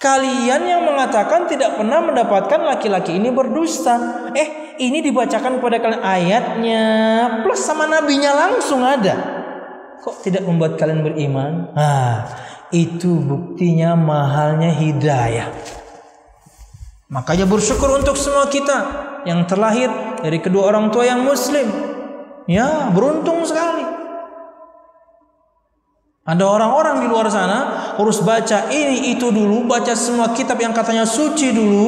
Kalian yang mengatakan tidak pernah mendapatkan laki-laki ini berdusta. Ini dibacakan kepada kalian ayatnya plus sama nabinya langsung ada. Kok tidak membuat kalian beriman? Itu buktinya mahalnya hidayah. Makanya bersyukur untuk semua kita yang terlahir dari kedua orang tua yang muslim. Ya, beruntung sekali. Ada orang-orang di luar sana harus baca ini itu dulu, baca semua kitab yang katanya suci dulu,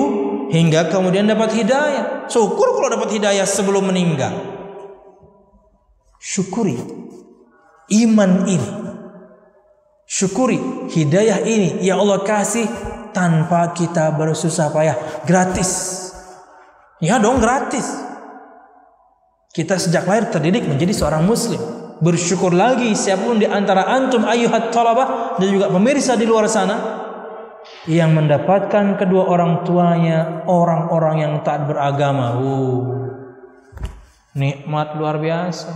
hingga kemudian dapat hidayah. Syukur kalau dapat hidayah sebelum meninggal. Syukuri iman ini, syukuri hidayah ini, ya Allah kasih tanpa kita bersusah payah, gratis. Ya dong, gratis. Kita sejak lahir terdidik menjadi seorang muslim. Bersyukur lagi siapapun di antara antum ayyuhat talabah dan juga pemirsa di luar sana yang mendapatkan kedua orang tuanya orang-orang yang taat beragama. Nikmat luar biasa.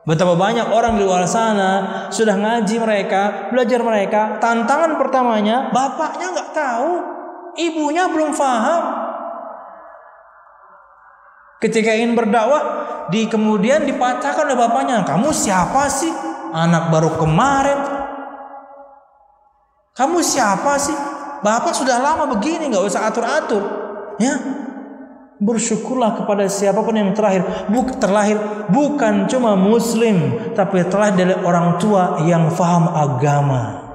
Betapa banyak orang di luar sana sudah ngaji mereka, belajar mereka, tantangan pertamanya bapaknya nggak tahu, ibunya belum paham. Ketika ingin berdakwah, kemudian dipatahkan oleh bapaknya. Kamu siapa sih? Anak baru kemarin. Kamu siapa sih? Bapak sudah lama begini, nggak usah atur-atur. Ya, bersyukurlah kepada siapapun yang terlahir bukan cuma muslim, tapi terlahir dari orang tua yang faham agama.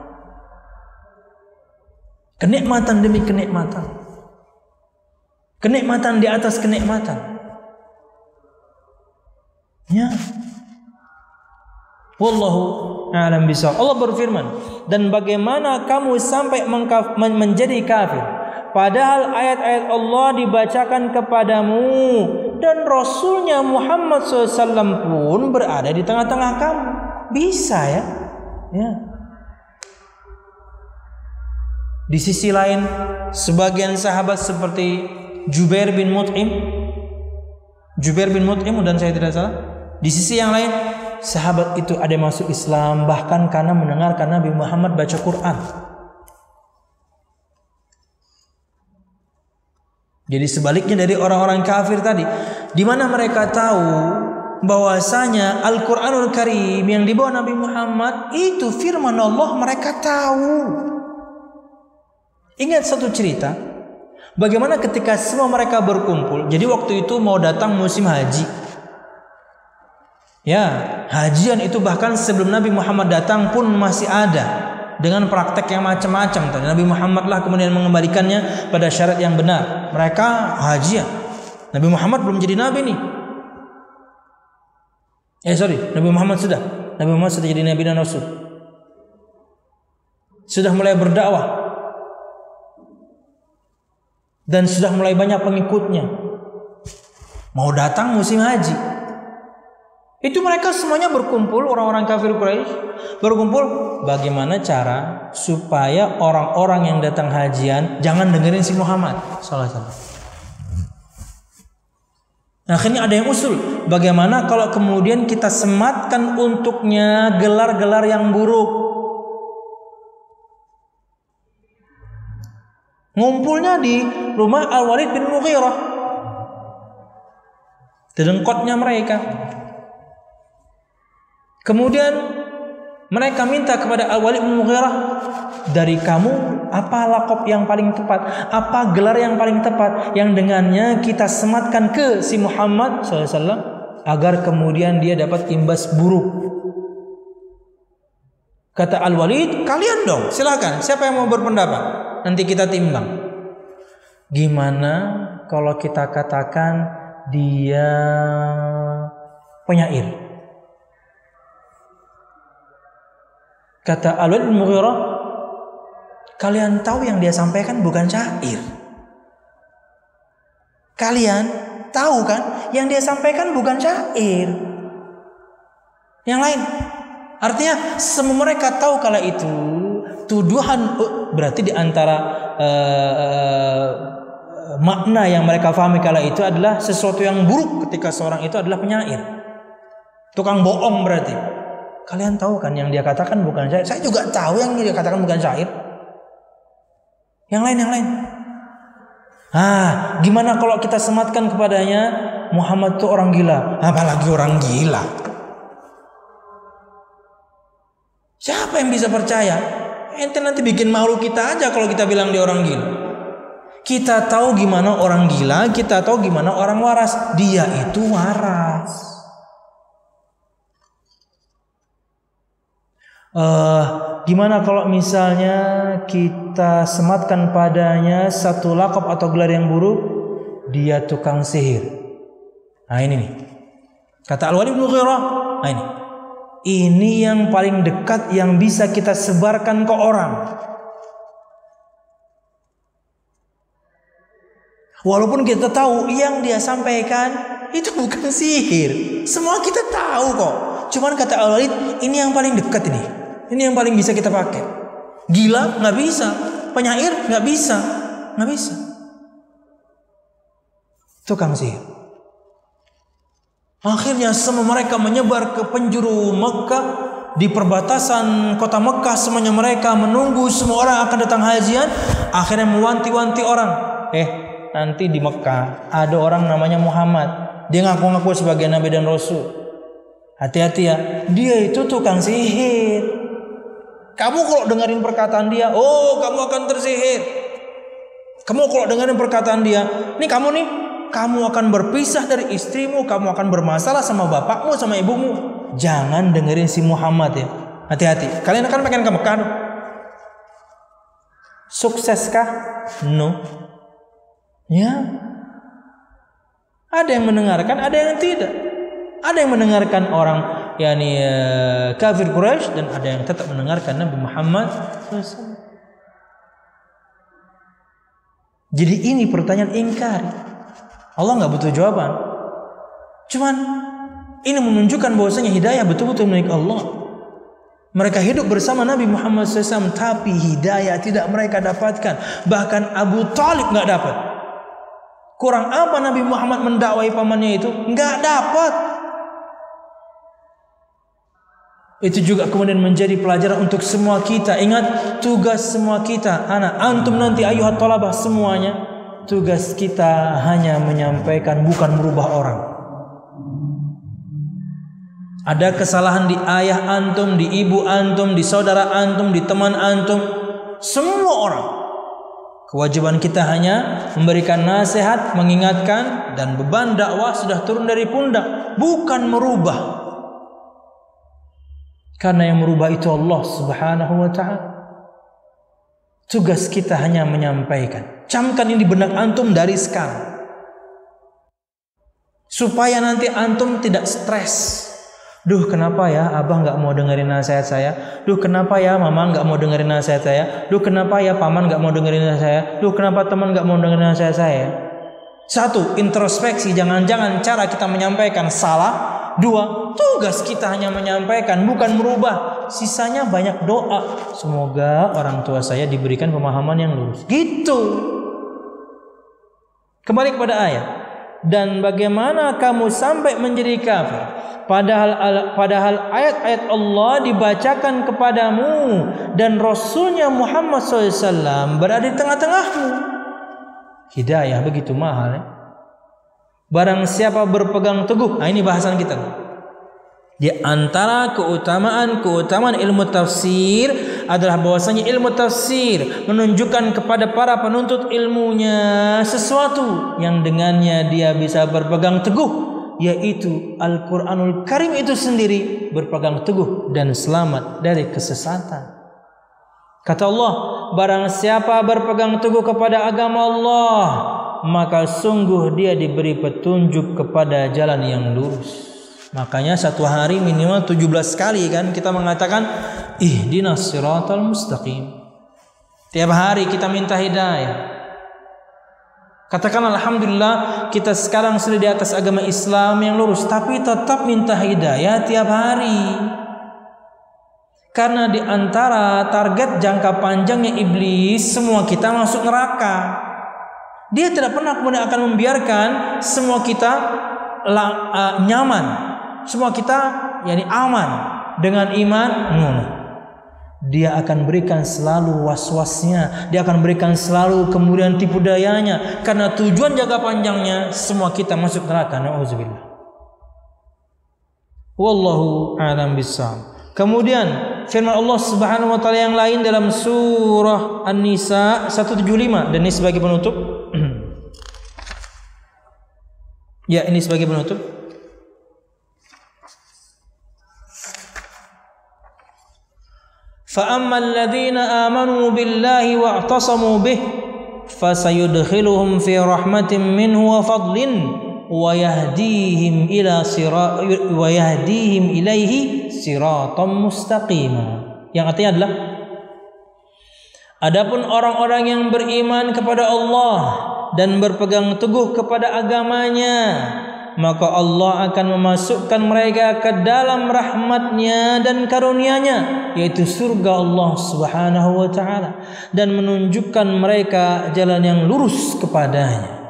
Kenikmatan demi kenikmatan. Kenikmatan di atas kenikmatan. Ya. Wallahu a'lam bishawab. Allah berfirman, dan bagaimana kamu sampai menjadi kafir padahal ayat-ayat Allah dibacakan kepadamu dan Rasulnya Muhammad SAW pun berada di tengah-tengah kamu. Bisa ya? Ya. Di sisi lain, sebagian sahabat seperti Jubair bin Mut'im dan saya tidak salah. Di sisi yang lain, sahabat itu ada yang masuk Islam bahkan karena mendengarkan Nabi Muhammad baca Quran. Jadi sebaliknya dari orang-orang kafir tadi, di mana mereka tahu bahwasanya Al-Qur'anul Karim yang dibawa Nabi Muhammad itu firman Allah, mereka tahu. Ingat satu cerita, bagaimana ketika semua mereka berkumpul. Jadi waktu itu mau datang musim haji. Ya, hajian itu bahkan sebelum Nabi Muhammad datang pun masih ada dengan praktek yang macam-macam. Nabi Muhammad lah kemudian mengembalikannya pada syarat yang benar. Mereka hajian. Nabi Muhammad belum jadi nabi nih. Nabi Muhammad sudah jadi nabi dan rasul. Sudah mulai berdakwah. Dan sudah mulai banyak pengikutnya. Mau datang musim haji. Itu mereka semuanya berkumpul, orang-orang kafir Quraisy berkumpul. Bagaimana cara supaya orang-orang yang datang hajian jangan dengerin si Muhammad sallallahu alaihi wasallam. Akhirnya ada yang usul, bagaimana kalau kemudian kita sematkan untuknya gelar-gelar yang buruk. Ngumpulnya di rumah Al-Walid bin Mughirah, dedengkotnya mereka. Kemudian mereka minta kepada Al-Walid bin Mughirah, dari kamu apa lakop yang paling tepat, apa gelar yang paling tepat yang dengannya kita sematkan ke si Muhammad SAW agar kemudian dia dapat imbas buruk. Kata Al-Walid, kalian dong, silakan, siapa yang mau berpendapat, nanti kita timbang. Gimana kalau kita katakan dia penyair? Kata Al-Walid bin Mughirah, kalian tahu yang dia sampaikan bukan syair. Kalian tahu kan yang dia sampaikan bukan syair. Yang lain. Artinya semua mereka tahu kala itu tuduhan, berarti di antara makna yang mereka pahami kala itu adalah sesuatu yang buruk ketika seorang itu adalah penyair. Tukang bohong berarti. Kalian tahu kan yang dia katakan bukan syair. Saya juga tahu yang dia katakan bukan syair. Yang lain. Gimana kalau kita sematkan kepadanya Muhammad itu orang gila? Apalagi orang gila. Siapa yang bisa percaya? Ente nanti bikin malu kita aja kalau kita bilang dia orang gila. Kita tahu gimana orang gila, kita tahu gimana orang waras. Dia itu waras. Gimana kalau misalnya kita sematkan padanya satu lakop atau gelar yang buruk, dia tukang sihir. Ini nih kata Al-Walid bin Mughirah. Ini yang paling dekat yang bisa kita sebarkan ke orang. Walaupun kita tahu yang dia sampaikan itu bukan sihir. Semua kita tahu kok. Cuman kata Al-Walid, ini yang paling dekat ini. Ini yang paling bisa kita pakai. Gila nggak bisa, penyair nggak bisa, nggak bisa. Tukang sihir. Akhirnya semua mereka menyebar ke penjuru Mekah, di perbatasan kota Mekah semuanya mereka menunggu semua orang akan datang hajian. Akhirnya mewanti-wanti orang, nanti di Mekah ada orang namanya Muhammad. Dia ngaku-ngaku sebagai Nabi dan Rasul. Hati-hati ya, dia itu tukang sihir. Kamu kalau dengerin perkataan dia, kamu akan tersihir. Kamu kalau dengerin perkataan dia, kamu akan berpisah dari istrimu, kamu akan bermasalah sama bapakmu, sama ibumu. Jangan dengerin si Muhammad ya. Hati-hati. Kalian akan pengen ke Mekah? Sukseskah? No. Ya. Ada yang mendengarkan, ada yang tidak. Ada yang mendengarkan orang kafir Quraisy dan ada yang tetap mendengarkan Nabi Muhammad SAW. Jadi ini pertanyaan ingkari. Allah nggak butuh jawaban. Cuman ini menunjukkan bahwasanya hidayah betul-betul milik Allah. Mereka hidup bersama Nabi Muhammad SAW, tapi hidayah tidak mereka dapatkan. Bahkan Abu Thalib nggak dapat. Kurang apa Nabi Muhammad mendakwai pamannya itu? Nggak dapat. Itu juga kemudian menjadi pelajaran untuk semua kita. Ingat tugas semua kita, antum nanti ayuhat thalabah semuanya. Tugas kita hanya menyampaikan, bukan merubah orang. Ada kesalahan di ayah antum, di ibu antum, di saudara antum, di teman antum, semua orang. Kewajiban kita hanya memberikan nasihat, mengingatkan, dan beban dakwah sudah turun dari pundak, bukan merubah. Karena yang merubah itu Allah Subhanahu wa ta'ala. Tugas kita hanya menyampaikan. Camkan ini di benak antum dari sekarang, supaya nanti antum tidak stres. Duh, kenapa ya abah nggak mau dengerin nasihat saya? Duh, kenapa ya mama nggak mau dengerin nasihat saya? Duh, kenapa ya paman nggak mau dengerin nasihat saya? Duh, kenapa teman nggak mau dengerin nasihat saya? Satu, introspeksi, jangan-jangan cara kita menyampaikan salah. Dua, tugas kita hanya menyampaikan, bukan merubah. Sisanya banyak doa. Semoga orang tua saya diberikan pemahaman yang lurus. Gitu. Kembali kepada ayat. Dan bagaimana kamu sampai menjadi kafir? Padahal ayat-ayat Allah dibacakan kepadamu dan Rasulnya Muhammad SAW berada di tengah-tengahmu. Hidayah begitu mahal ya? Barang siapa berpegang teguh, ini bahasan kita. Di antara keutamaan ilmu tafsir adalah bahwasanya ilmu tafsir menunjukkan kepada para penuntut ilmunya sesuatu yang dengannya dia bisa berpegang teguh, yaitu Al-Quranul Karim itu sendiri, berpegang teguh dan selamat dari kesesatan. Kata Allah, barang siapa berpegang teguh kepada agama Allah, maka sungguh dia diberi petunjuk kepada jalan yang lurus. Makanya satu hari minimal 17 kali kan kita mengatakan ihdinas siratal mustaqim. Tiap hari kita minta hidayah. Katakan alhamdulillah kita sekarang sudah di atas agama Islam yang lurus, tapi tetap minta hidayah tiap hari. Karena di antara target jangka panjangnya iblis, semua kita masuk neraka. Dia tidak pernah kemudian akan membiarkan semua kita nyaman, semua kita aman dengan iman. Dia akan berikan selalu was-wasnya, dia akan berikan selalu kemudian tipu dayanya, karena tujuan jangka panjangnya semua kita masuk neraka. Nauzubillah. Wallahu a'lam bissawab. Kemudian firman Allah Subhanahu wa taala yang lain dalam surah An-Nisa 175, dan ini sebagai penutup. Ya, ini sebagai penutup. Fa ammal ladzina amanu billahi wa'tasamu bih fasayudkhiluhum fi rahmatin minhu wa fadlin wa yahdihim ilaihi siratan mustaqima. Yang artinya adalah, adapun orang-orang yang beriman kepada Allah dan berpegang teguh kepada agamanya, maka Allah akan memasukkan mereka ke dalam rahmat-Nya dan karunia-Nya, yaitu surga Allah Subhanahu wa taala, dan menunjukkan mereka jalan yang lurus kepadanya.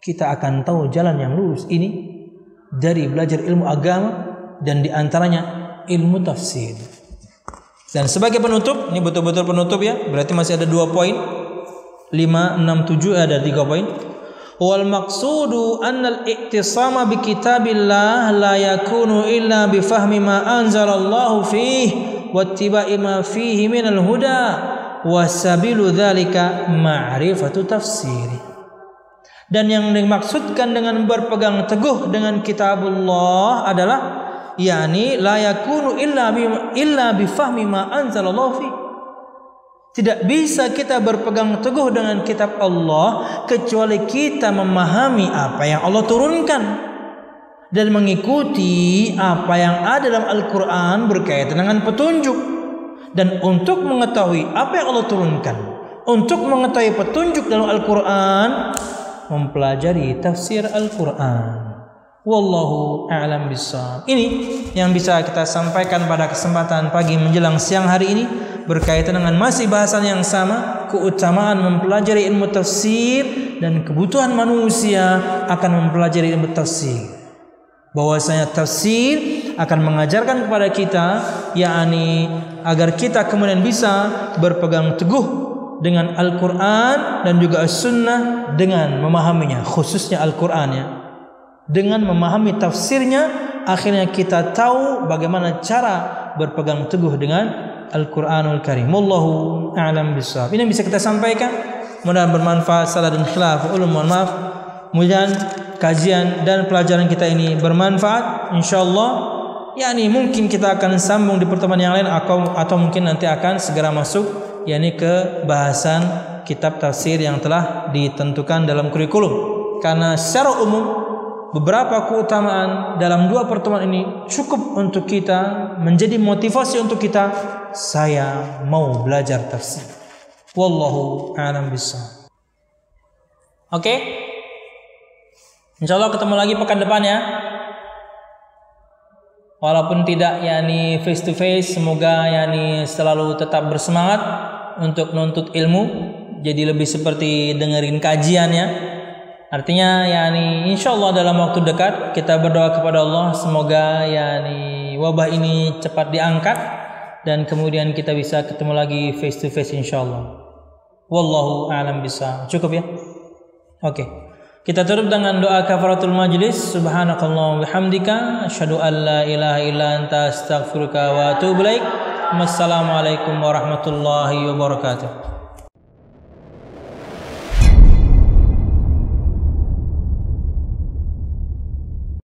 Kita akan tahu jalan yang lurus ini dari belajar ilmu agama dan diantaranya ilmu tafsir. Dan sebagai penutup, ini betul-betul penutup ya, berarti masih ada 2 poin. 5, 6, 7 ada 3 poin. Wal maqsudu annal i'tisama bi kitabillah la yakunu illa bi fahmi ma anzalallahu fihi wa ittiba'i ma fihi minal huda wa sabilu dzalika ma'rifatu tafsiri. Dan yang dimaksudkan dengan berpegang teguh dengan kitabullah adalah yakni la yakunu illa bi fahmi ma anzalallahu fihi. Tidak bisa kita berpegang teguh dengan kitab Allah kecuali kita memahami apa yang Allah turunkan dan mengikuti apa yang ada dalam Al-Quran berkaitan dengan petunjuk. Dan untuk mengetahui apa yang Allah turunkan, untuk mengetahui petunjuk dalam Al-Quran, mempelajari tafsir Al-Quran. Wallahu a'lam bishawab. Ini yang bisa kita sampaikan pada kesempatan pagi menjelang siang hari ini, berkaitan dengan masih bahasan yang sama, keutamaan mempelajari ilmu tafsir dan kebutuhan manusia akan mempelajari ilmu tafsir. Bahwasanya tafsir akan mengajarkan kepada kita yakni agar kita kemudian bisa berpegang teguh dengan Al-Quran dan juga As-Sunnah dengan memahaminya, khususnya Al-Quran ya. Dengan memahami tafsirnya, akhirnya kita tahu bagaimana cara berpegang teguh dengan Al-Quranul Karim. Wallahu a'lam bishawab. Ini yang bisa kita sampaikan. Mudah-mudahan bermanfaat. Salah dan khilaf ulum, mohon maaf. Mudah-mudahan kajian dan pelajaran kita ini bermanfaat. InsyaAllah yakni mungkin kita akan sambung di pertemuan yang lain, atau mungkin nanti akan segera masuk yakni ke bahasan kitab tafsir yang telah ditentukan dalam kurikulum. Karena secara umum beberapa keutamaan dalam 2 pertemuan ini cukup untuk kita menjadi motivasi untuk kita, saya mau belajar tafsir. Wallahu a'lam bishawab. Oke. Insyaallah ketemu lagi pekan depan ya. Walaupun tidak yakni face to face, semoga yakni selalu tetap bersemangat untuk menuntut ilmu, jadi lebih seperti dengerin kajian ya. Artinya yakni insyaallah dalam waktu dekat kita berdoa kepada Allah semoga yakni wabah ini cepat diangkat dan kemudian kita bisa ketemu lagi face to face insyaallah. Wallahu a'lam bishawab. Cukup ya? Oke. Kita tutup dengan doa kafaratul majlis. Subhanakallahumma wa bihamdika asyhadu an la ilaha illa anta astaghfiruka wa atubu ilaik. Wassalamualaikum warahmatullahi wabarakatuh.